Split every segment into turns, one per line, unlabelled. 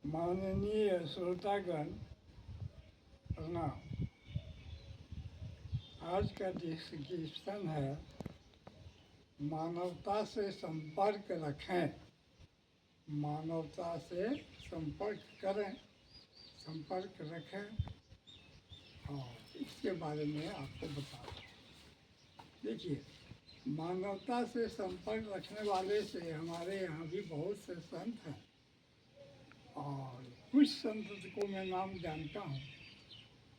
माननीय श्रोतागण प्रणाम। आज का डिस्कशन है मानवता से संपर्क रखें, मानवता से संपर्क करें, संपर्क रखें और इसके बारे में आपको बता दूं। देखिए, मानवता से संपर्क रखने वाले से हमारे यहाँ भी बहुत से संत हैं और कुछ संत को मैं नाम जानता हूँ।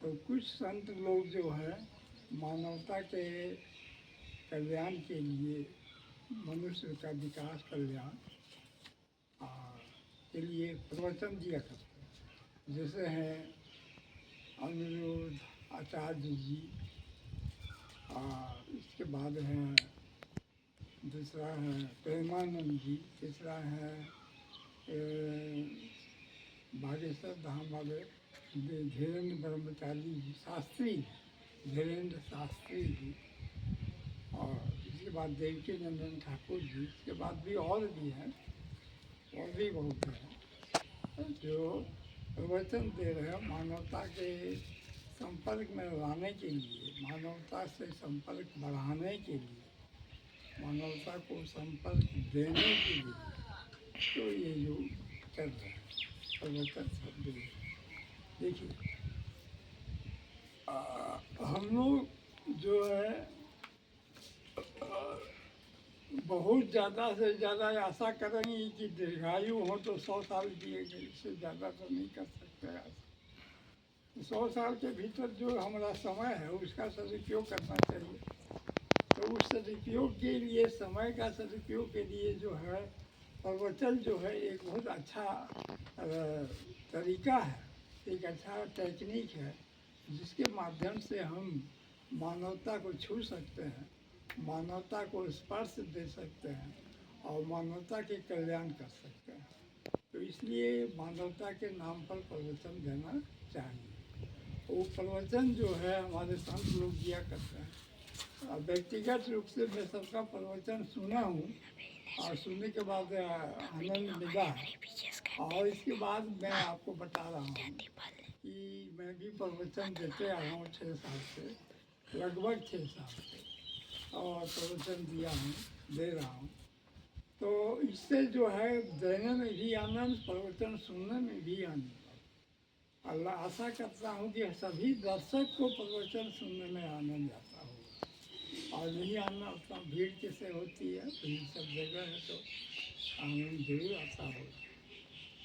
तो कुछ संत लोग जो है मानवता के कल्याण के लिए, मनुष्य का विकास कल्याण के लिए प्रवचन दिया करते हैं। जैसे हैं अनिरुद्ध आचार्य जी, इसके बाद हैं दूसरा है प्रेमानंद जी, तीसरा है बागेश्वर धाम वाले धीरेन्द्र ब्रह्मचारी जी, शास्त्री धीरेन्द्र शास्त्री जी, और इसके बाद देवकी नंदन ठाकुर जी, इसके बाद भी और भी हैं, और भी बहुत हैं जो प्रवचन दे रहे हैं मानवता के संपर्क में लाने के लिए, मानवता से संपर्क बढ़ाने के लिए, मानवता को संपर्क देने के लिए। तो ये जो कर रहे हैं प्रवचन सब देखिए, हम लोग जो है बहुत ज़्यादा से ज़्यादा आशा करेंगे कि दीर्घायु हो तो 100 साल जिएंगे, इससे ज़्यादा तो नहीं कर सकते। 100 साल के भीतर जो हमारा समय है उसका सदुपयोग करना चाहिए। तो उस सदुपयोग के लिए, समय का सदुपयोग के लिए जो है प्रवचन जो है एक बहुत अच्छा तरीका है, एक अच्छा टेक्निक है जिसके माध्यम से हम मानवता को छू सकते हैं, मानवता को स्पर्श दे सकते हैं और मानवता के कल्याण कर सकते हैं। तो इसलिए मानवता के नाम पर प्रवचन देना चाहिए। वो प्रवचन जो है हमारे संत लोग दिया करते हैं। व्यक्तिगत रूप से मैं सबका प्रवचन सुना हूँ और सुनने के बाद आनंद मिला है। और इसके बाद मैं आपको बता रहा हूँ कि मैं भी प्रवचन देते आया हूँ 6 साल से, लगभग 6 साल से, और प्रवचन दिया हूँ, दे रहा हूँ। तो इससे जो है देने में भी आनंद, प्रवचन सुनने में भी आनंद। अल्लाह आशा करता हूँ कि सभी दर्शक को प्रवचन सुनने में आनंद आता हो, और नहीं आना उतना भीड़ कैसे होती है, भीड़ सब जगह है तो आनंद जरूर आता होगा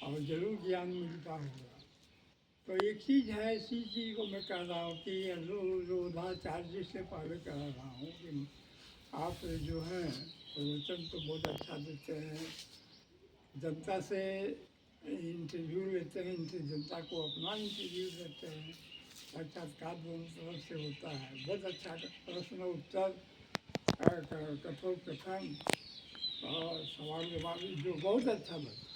और ज़रूर ज्ञान मिलता होगा। तो एक चीज़ है, इसी चीज़ को मैं कह रहा हूँ कि रोधाचार्य से पहले कह रहा हूँ कि आप जो हैं प्रवचन तो बहुत अच्छा देते हैं, जनता से इंटरव्यू लेते हैं, जनता को अपना इंटरव्यू देते हैं, साक्षात्कार दोनों तरफ से होता है, बहुत अच्छा प्रश्न उत्तर, कथोपकथन और सवाल जवाब जो बहुत अच्छा लगता है।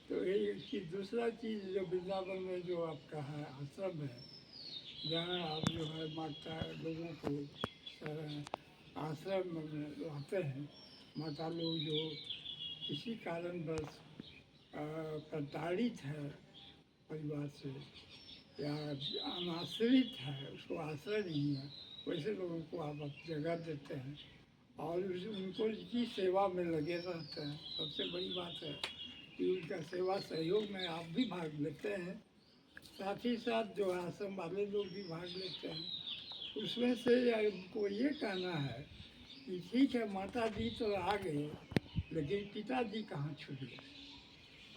तो एक चीज़, दूसरा चीज़ जो वृंदावन में जो आपका है आश्रम है, जहाँ आप जो है माता लोगों को आश्रम में रहते हैं, माता लोग जो किसी कारणवश प्रताड़ित है परिवार से या अनाश्रित है, उसको आश्रय नहीं है, वैसे लोगों को आप जगह देते हैं और उनको की सेवा में लगे रहते हैं। सबसे बड़ी बात है कि उनका सेवा सहयोग में आप भी भाग लेते हैं, साथ ही साथ जो आश्रम वाले लोग भी भाग लेते हैं। उसमें से उनको ये कहना है कि ठीक है माता जी तो आ गए, लेकिन पिताजी कहाँ छूट गए,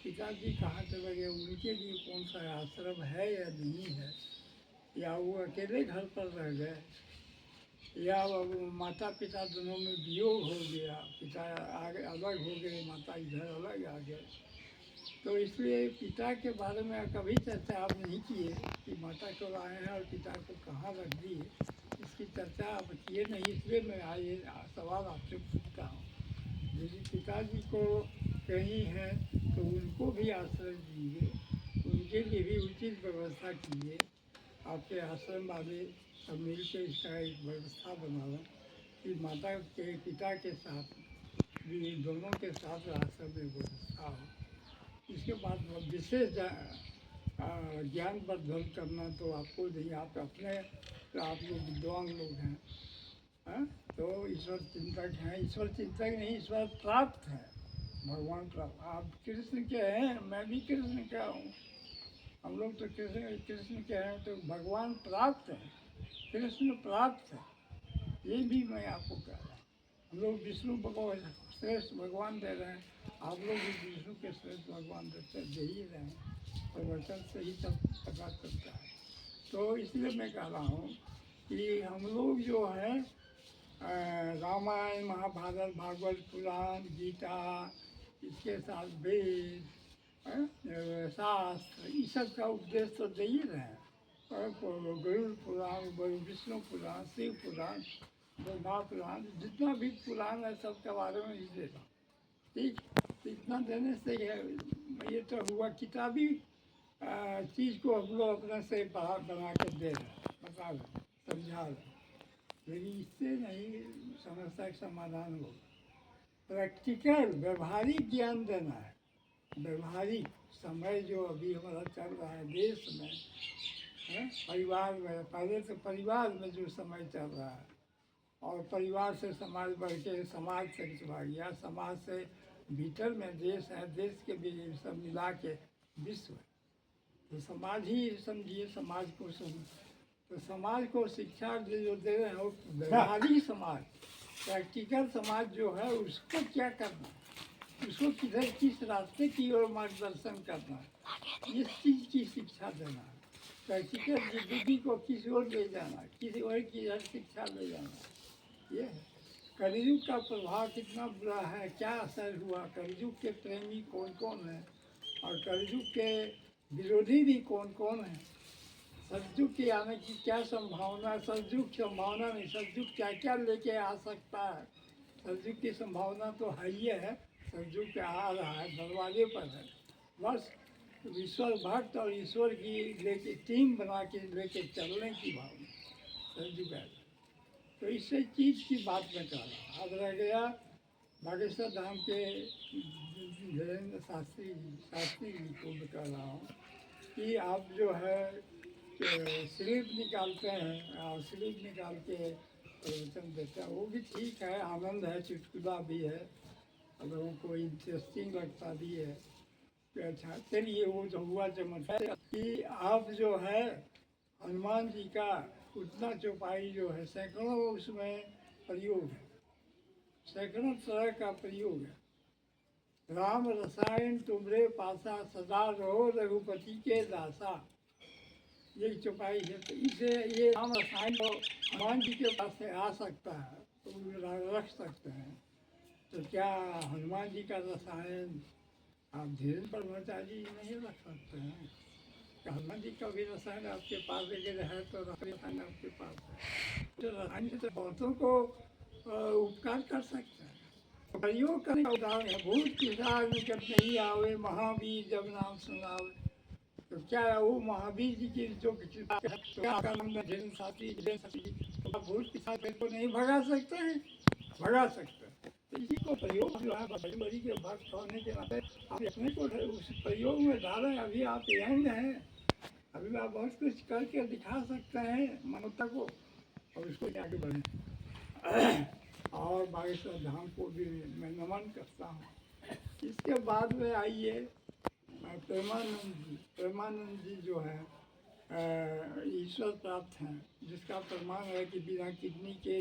पिताजी कहाँ चले गए, उनके लिए कौन सा आश्रम है या नहीं है, या वो अकेले घर पर रह गए, या माता पिता दोनों में वियोग हो गया, पिता आगे अलग हो गए, माता इधर अलग आ गए। तो इसलिए पिता के बारे में कभी चर्चा आप नहीं किए कि माता को लाए हैं और पिता को कहाँ रख दिए, इसकी चर्चा आप किए नहीं। इसलिए मैं ये सवाल आपसे पूछता हूँ, यदि पिताजी को कहीं है तो उनको भी आश्रय दीजिए, उनके लिए भी उचित व्यवस्था कीजिए। आपके आश्रम वाले सब मिल के इसका एक व्यवस्था बना लें कि माता के पिता के साथ भी, दोनों के साथ आश्रम में व्यवस्था हो। इसके बाद विशेष ज्ञान वर्धन करना तो आपको नहीं, आप अपने, तो आप लोग विद्वान लोग हैं, हाँ? तो ईश्वर चिंतक हैं, ईश्वर चिंतक नहीं, ईश्वर प्राप्त है, भगवान प्राप्त। आप कृष्ण के हैं, मैं भी कृष्ण का हूँ, हम लोग तो कृष्ण कृष्ण के हैं, तो भगवान प्राप्त है, कृष्ण प्राप्त है, ये भी मैं आपको कह रहा हूँ। हम लोग विष्णु भगवान श्रेष्ठ भगवान दे रहे हैं, आप लोग भी विष्णु के श्रेष्ठ भगवान दे ही रहे हैं, प्रवचन से ही सब पता चलता है। तो इसलिए मैं कह रहा हूँ कि हम लोग जो है रामायण, महाभारत, भागवत, पुराण, गीता, इसके साथ वेद, शास्त्र, इस सब का उपदेश तो दे ही रहे हैं। गरुड़ पुराण, विष्णु पुराण, शिव पुराण, ब्रह्मा पुराण, जितना भी पुराण है सबके बारे में ही दे रहा हूँ। ठीक, इतना देने से ये तो हुआ किताबी चीज़ को हम लोग अपने से बाहर बना कर दे रहे हैं, बता रहे, समझा रहे, लेकिन इससे नहीं समस्या का समाधान होगा। प्रैक्टिकल व्यवहारिक ज्ञान देना है। व्यवहारिक समय जो अभी हमारा चल रहा है देश में, है परिवार में, पहले तो परिवार में जो समय चल रहा है, और परिवार से समाज बढ़ के समाज से चला गया, समाज से भीतर में देश है, देश के भी सब मिला के विश्व है, तो समाज ही समझिए, समाज को तो समाज को शिक्षा जो दे रहे हैं वो व्यवहारिक समाज, प्रैक्टिकल समाज जो है उसको क्या करना, उसको किधर किस रास्ते की ओर मार्गदर्शन करना, इस चीज़ की शिक्षा देना, प्रैक्टिकल जिंदगी को किस ओर ले जाना, किसी और की शिक्षा ले जाना, ये है। कलयुग का प्रभाव कितना बुरा है, क्या असर हुआ, कलयुग के प्रेमी कौन कौन है और कलयुग के विरोधी भी कौन कौन है, सतयुग के आने की क्या संभावना है, सतयुग संभावना नहीं, सतयुग क्या क्या लेके आ सकता है, सतयुग की संभावना तो है ही है, सतयुग के आ रहा है, दरवाजे पर है, बस ईश्वर भक्त और ईश्वर की लेके टीम बना के लेके चलने की भावना सतयुग है। तो इससे चीज़ की बात मैं कह रहा हूँ। अब रह गया बागेश्वर धाम के धीरेन्द्र शास्त्री जी को मैं कह रहा हूँ कि आप जो है स्लिप निकालते हैं और स्लिप निकाल के प्रवचन देते हैं, वो भी ठीक है, आनंद है, चुटकुला भी है, और लोगों को इंटरेस्टिंग लगता भी है। तो अच्छा चलिए, वो जो हुआ चमत्कार कि आप जो है हनुमान जी का उतना चौपाई जो है सैकड़ों उसमें प्रयोग है, सैकड़ों तरह का प्रयोग है। राम रसायन तुमरे पासा, सदा रहो रघुपति के दासा, ये चौपाई है। तो इसे ये राम रसायन तो हनुमान जी के पास से आ सकता है तो रख सकते हैं, तो क्या हनुमान जी का रसायन आप धीरेन्द्र ब्रह्मचारी नहीं रख सकते हैं? हनुमान जी का भी रसायन आपके पास अगर है तो रसायन आपके पास है, तो रसायन से तो बहुतों को उपकार कर सकते हैं। प्रयोग करने का उदाहरण है, भूत पिशाच निकट नहीं आवे, महावीर जब नाम सुनावे। तो क्या वो महावीर जी की जो भूत पिशाच को नहीं भगा सकते हैं? भगा सकते हैं। तो इसी को प्रयोग जो है बड़ी के भक्त होने के नाते आप अपने को उस प्रयोग में डालें। अभी आप यंग हैं, अभी आप बहुत कुछ करके दिखा सकते हैं मानवता को, और उसको आगे बढ़ें। और बागेश्वर धाम को भी मैं नमन करता हूँ। इसके बाद में आइए प्रेमानंद जी जो है ईश्वर प्राप्त हैं, जिसका प्रमाण है कि बिना किडनी के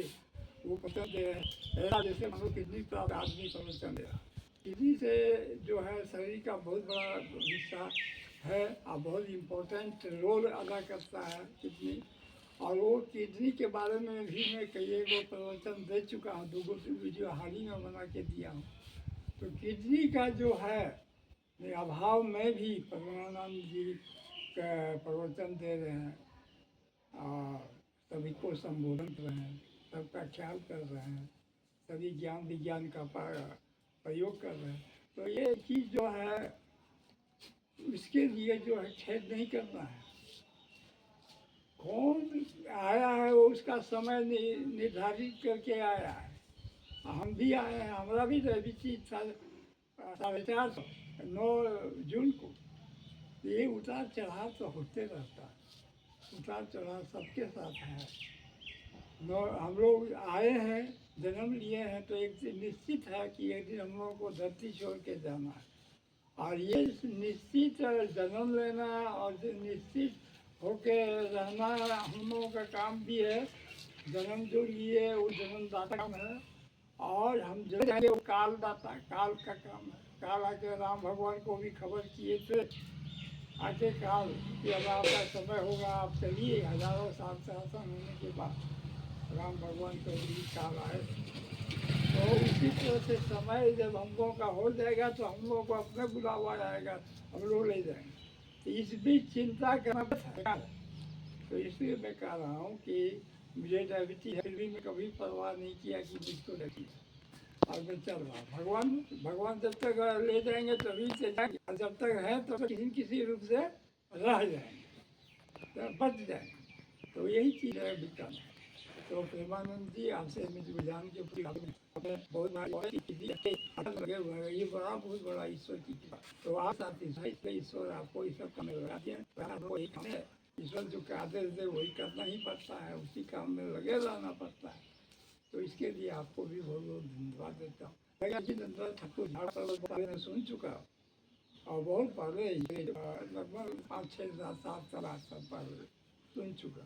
वो प्रवचन दे रहे हैं, जैसे मानो किडनी प्राप्त आदमी प्रवचन दे रहा। किडनी से जो है शरीर का बहुत बड़ा हिस्सा है और बहुत इम्पोर्टेंट रोल अदा करता है किडनी, और वो किडनी के बारे में भी मैं कई वो प्रवचन दे चुका हूँ, 2 वीडियो हाल ही में बना के दिया हूँ। तो किडनी का जो है अभाव में भी प्रेमानंद जी का प्रवचन दे रहे हैं और सभी को संबोधन कर रहे हैं, सबका ख्याल कर रहे हैं, सभी ज्ञान विज्ञान का प्रयोग कर रहे हैं। तो ये चीज़ जो है इसके लिए जो है खेद नहीं करना है। कौन आया है वो उसका समय निर्धारित करके आया है। हम भी आए हैं, हमारा भी तो अभी 450 9 जून को। ये उतार चढ़ाव तो होते रहता है, उतार चढ़ाव सबके साथ है। हम लोग आए हैं, जन्म लिए हैं, तो एक निश्चित है कि एक दिन हम लोगों को धरती छोड़ के जाना है। और ये निश्चित जन्म लेना और निश्चित होके रहना हम लोगों का काम भी है। जन्म जो लिए वो जन्मदाता काम है, और हम जो जाएंगे वो कालदाता, काल का काम है। काल आके राम भगवान को भी खबर किए थे, आके काल कि अब आपका समय होगा, आप चलिए। हजारों साल शासन होने के बाद राम भगवान को भी काल आए। तो उसी तरह से समय जब हम लोगों का हो जाएगा तो हम लोगों को अपने बुलावा आएगा, हम लोग ले जाएंगे। तो इस बीच चिंता करना, तो इसलिए मैं कह रहा हूँ कि मुझे डायबिटीज है, फिर भी मैं कभी परवाह नहीं किया कि मुझको डायबिटीज, और मैं चल रहा। भगवान भगवान जब तक ले जाएंगे तभी से जाएंगे, और जब तक है तब तक किसी किसी रूप से रह जाएंगे, तो बच जाएंगे। तो यही चीज़ है विज्ञान। तो प्रेमानंद जी, आपसे मुझे जान के बहुत लगे हुए हैं, ये बड़ा बहुत बड़ा ईश्वर की कृपा। तो आप साथ ईश्वर आपको इस सब काम में लगा दिया। ईश्वर जो आदेश दे वही करना ही पड़ता है, उसी काम में लगे रहना पड़ता है। तो इसके लिए आपको भी बहुत बहुत धन्यवाद देता हूँ। ठाकुर झाड़ पर सुन चुका, और बहुत पहले लगभग 5, 6, 7 साल 8 साल पहले सुन चुका।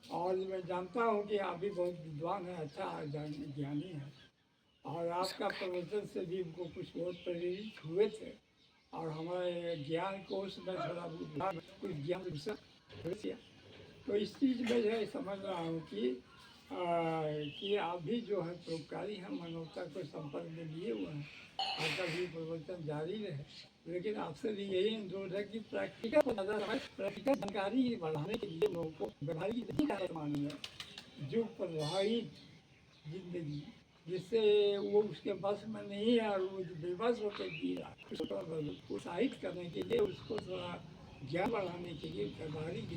और मैं जानता हूँ कि आप भी बहुत विद्वान है, अच्छा ज्ञानी है, और आपका प्रवचन से भी हमको कुछ बहुत प्रेरित हुए थे। और हमारे ज्ञान कोश में थोड़ा कुछ ज्ञान किया। तो इस चीज़ में जो है समझ रहा हूँ कि आप भी जो है परोपकारी हैं, मानवता को संपर्क में लिए हुए हैं, आपका भी प्रवचन जारी रहे। लेकिन आपसे भी यही अनुरोध है कि प्रैक्टिकल जानकारी बढ़ाने के लिए लोगों को व्यवहारिक में जो प्रभावित जिंदगी, जिससे वो उसके बस में नहीं है और वो बेबस होकर जी रहा है, उसको उत्साहित करने के लिए, उसको थोड़ा ज्ञान बढ़ाने के लिए व्यवहारिक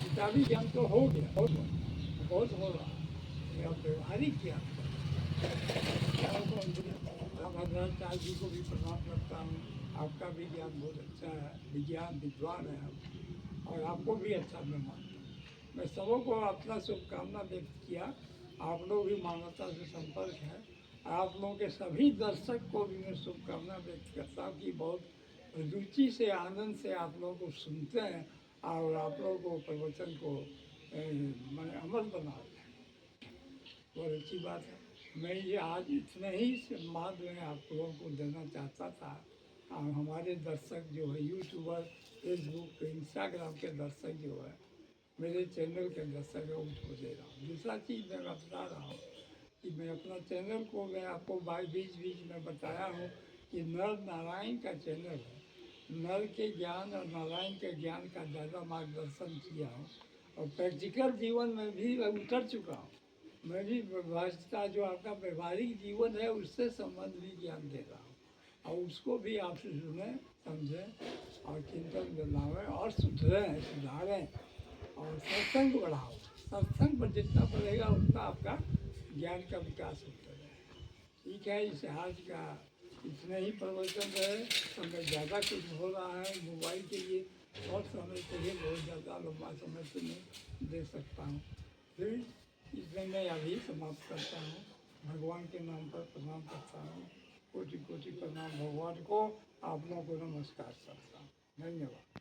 किताबी ज्ञान तो हो गया, बहुत हो रहा है, अब व्यवहारिक ज्ञान भद्राचार्य जी को भी प्रणाम करता हूँ। आपका भी ज्ञान बहुत अच्छा है, विज्ञान विद्वान है आप, और आपको भी अच्छा मैं मानता हूँ। मैं सबों को अपना शुभकामना व्यक्त किया। आप लोग भी मानवता से संपर्क है, आप लोगों के सभी दर्शक को भी मैं शुभकामना व्यक्त करता हूँ कि बहुत रुचि से, आनंद से आप लोगों को सुनते हैं, और आप लोगों को प्रवचन को मैंने अमल बना दिया। बहुत अच्छी बात है। मैं ये आज इतने ही सम्मान में आप लोगों को देना चाहता था। और हमारे दर्शक जो है यूट्यूबर, फेसबुक, इंस्टाग्राम के दर्शक जो है, मेरे चैनल के दर्शक है, उनको दे रहा हूँ। दूसरा चीज़ मैं बता रहा हूँ कि मैं अपना चैनल को, मैं आपको बीच बीच में बताया हूँ कि नर नारायण का चैनल है। नर के ज्ञान और नारायण के ज्ञान का ज़्यादा मार्गदर्शन किया हूँ, और प्रैक्टिकल जीवन में भी उतर चुका हूँ। मैं भी व्यवस्था जो आपका व्यवहारिक जीवन है उससे संबंध भी ज्ञान दे रहा हूँ, और उसको भी आप सुने, समझें, और चिंतन बनावें, और सुधरें, सुधारें, और सत्संग बढ़ाओ। सत्संग पर जितना बढ़ेगा उतना आपका ज्ञान का विकास होता रहेगा। ठीक है, इस आज का इतने ही प्रवचन रहे। समय ज़्यादा कुछ हो रहा है मोबाइल के लिए, और समय के लिए बहुत ज़्यादा लंबा समय तो नहीं दे सकता हूँ। फिर इसमें मैं अभी समाप्त करता हूँ। भगवान के नाम पर प्रणाम करता हूँ। कोटि कोटि प्रणाम भगवान को, आप लोगों को नमस्कार करता हूँ। धन्यवाद।